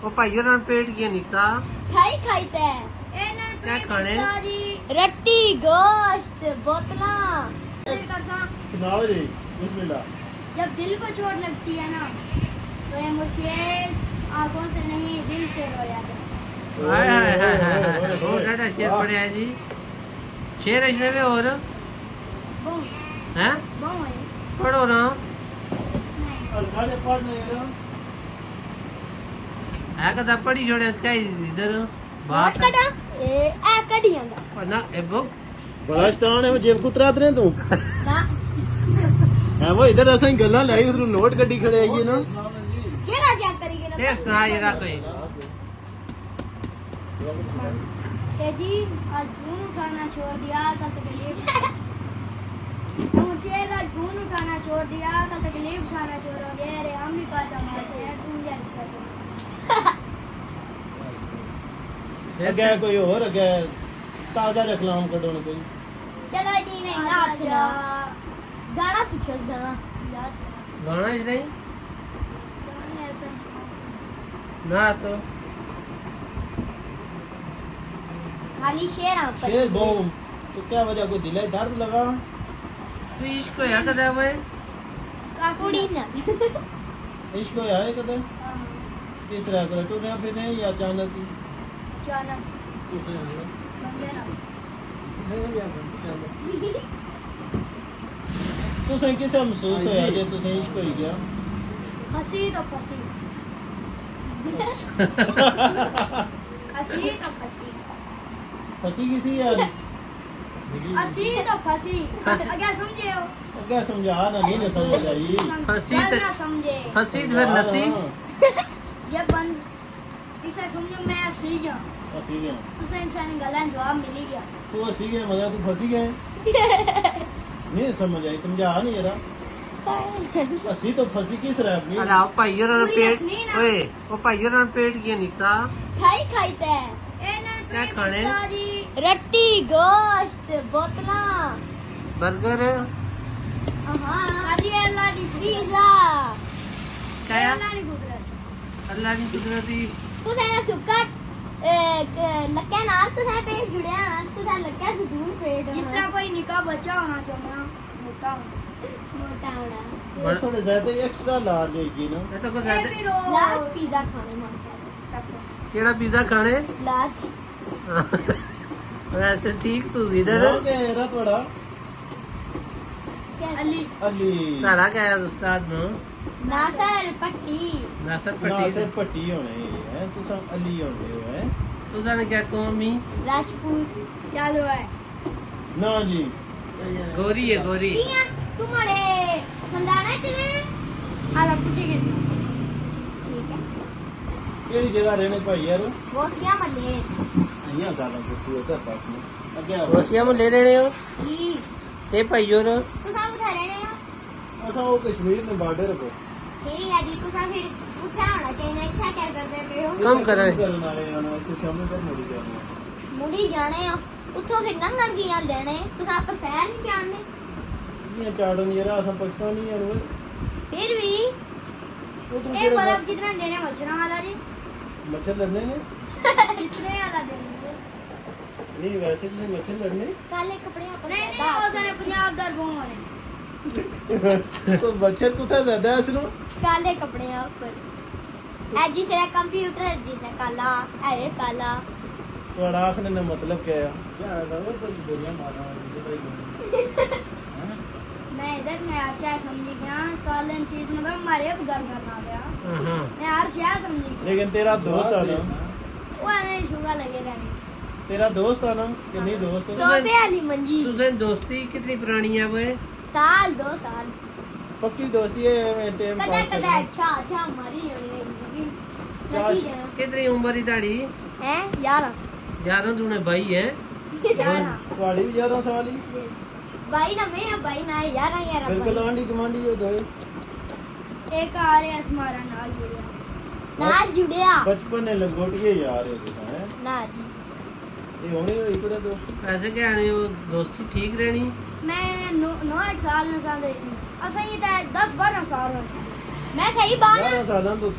ओ भाइयों ना पेट किया निका खाई खाईते क्या खाने रट्टी गोश्त बोतला। सुनाओ जी बिस्मिल्लाह। जब दिल को चोट लगती है ना तो ये मुर्शिद आंखों से नहीं दिल से रोया जाता हाय हाय हाय हाय वो डाटा शेर पड़े हैं जी शेर इसने भी और बहु हैं बहु है पढ़ो ना अल्फाज पढ़ने यार है कदा पढ़ी छोड़े क्या इधर वोट बात कटा ए कडियांदा और ना ए बुक बड़ा शैतान है वो जेब कुतरात रहे तू ना है वो इधर असां गल्ला लाई उधर नोट गड्डी खड़े आई है ना जेड़ा क्या करेंगे ना शेर सुना ये रहा कोई कि जी आज खून उठाना छोड़ दिया कल तकलीफ मुर्शिद आज खून उठाना छोड़ दिया कल तकलीफ उठाना छोड़ोगे अरे हम भी काटा मारते हैं तुम ये रिश्ता अगे कोई और अगे ताजा रखलाम कढो ना कोई चलो जी मैं नाच सुना गाना पूछो गाना याद गाना ही नहीं ऐसा ना तो खाली शेर आप शेर बहु तो क्या वजह कोई दिल है दर्द लगा तो इसको या कदा वो कुड़ी ना इश्क होया है कदे किस तरह कर तू ने फिर नहीं या अचानक ही अचानक किस तरह बंदे ना नहीं या तू सही किस महसूस होया जे तू सही इश्क होई गया हंसी तो फंसी हंसी तो फंसी फंसी किसी यार हंसी तो फंसी फंसी। क्या समझे हो क्या समझा ना नहीं ना समझ आई फंसी क्या तो- ना समझे फंसी तो फिर नसी ये बंद इसे समझो मैं हंसी गया फंसी गया तुझे इंसान गला जवाब मिल गया तू हंसी गया मगर तू फंसी गया नहीं समझ आई समझा नहीं यार हंसी तो फंसी किस तरह अपनी अरे आओ भाइयों ना पूरी पेट हंसनी ना। ओए वो भाइयों ना पेट किया निका खाई खाईते क्या खाने रट्टी गोश्त बोतला बर्गर खाली अल्लाह की पिज़्ज़ा क्या यार अल्लाह की कुदरत अल्लाह की कुदरती तुसें ना सुक्का लक्के नाल तुसें पेट जुड़िया ना तुसें लक्के सुदूर पेट जिस तरह कोई निका बच्चा होना चाहिए मोटा होना मोटा होना ये थोड़े ज्यादा एक्स्ट्रा लार्ज होगी ना ये तो कुछ ये ज्यादा भी रो लार्ज पिज़्ज़ा खाने माशाल्लाह केड़ा पिज्जा खाने लार्ज वैसे ठीक तू इधर नाम क्या है यार थोड़ा अली अली साड़ा क्या है उस्ताद नो नासर पट्टी नासर ना पट्टी सिर पट्टी होने हैं तू सब अली होने हो हैं तू जाने क्या कौमी राजपूत चालू है ना जी गोरी है गोरी किया तुम्हारे खंदाना चले हाला पूछेगी ठीक है केड़ी जगह रहने भाई यार गोसिया मले यहाँ गाना कुछ उधर पास में अगे रोसिया में ले रहे हो जी ये भाइयों नो तू सब उधर रहने हो ऐसा वो कश्मीर में बॉर्डर को ठीक है जी तू सब फिर उठा होना चाहिए इतना क्या करते पे हो कम करे करना है आना तो सामने कर मुड़ी जाना मुड़ी जाने हो उठो फिर नंगन की याल देने तू सब पर फैर नहीं जानने ये चाड़न ये रहा असम पाकिस्तानी है वो फिर भी तो एक बल्ब कितना देने मच्छर वाला जी मच्छर लड़ने ने कितने वाला देने नहीं वैसे तो नहीं मच्छर लड़ने काले कपड़े पर नहीं नहीं वो सारे पंजाब दर बोंग वाले तो मच्छर कुत्ता ज्यादा है असलो काले कपड़े पर ऐ जिसे कंप्यूटर जिसे काला ऐ काला थोड़ा आखने ने मतलब क्या है क्या है वो कुछ बोलिया मारना मैं इधर मैं आशा समझी गया कॉलन चीज मतलब हमारे अब गल करना गया हां मैं हर शय समझी गया लेकिन तेरा दोस्त आना वो हमें शुगर लगे रहने तेरा दोस्त आना कि नहीं दोस्त सोफे वाली मंजी तुझे दोस्ती कितनी पुरानी है वो साल 2 साल पक्की दोस्ती है मैं टाइम कदा पास कदा करना अच्छा अच्छा हमारी जिंदगी चार- नसी जाना कितनी उम्र ही ताड़ी हैं यार यारों तूने भाई है ਤੁਹਾਡੀ ਵੀ ਜ਼ਿਆਦਾ ਸਵਾਲ ਹੀ भाई ना मैं भाई ना यार यार ਬਿਲਕੁਲ ਆਂਡੀ ਕਮਾਂਡੀ ਉਹ ਦੋਏ एक आ रहे हमारा नाल जुड़िया नाल जुड़िया ਬਚਪਨ ਨੇ ਲੰਗੋਟੀਏ ਯਾਰ ਹੋ ਤੁਸੀਂ ਹੈ ना जी ਇਹ ਹੋਣੀ ਹੋਈ ਪੂਰਾ ਦੋਸਤ ऐसे क्या है वो दोस्ती ठीक रहनी मैं 9 साल न साल असा ये 10 12 साल हो मैं सही बात 11 ਸਾਲਾਂ ਤੋਂ